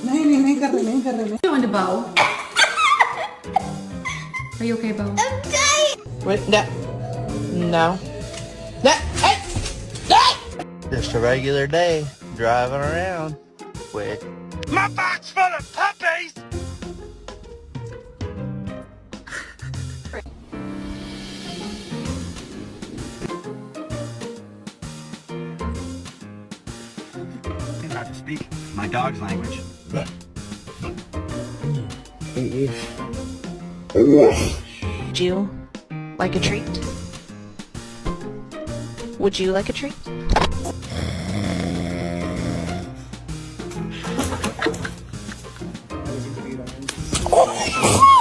नहीं नहीं नहीं कर रहे नहीं कर रहे You want to bow? Are you okay, Bo? Wait, no. No. Hey! Just a regular day driving around with my box full of puppies. I'm about to speak my dog's language. Would you like a treat? Would you like a treat? नहीं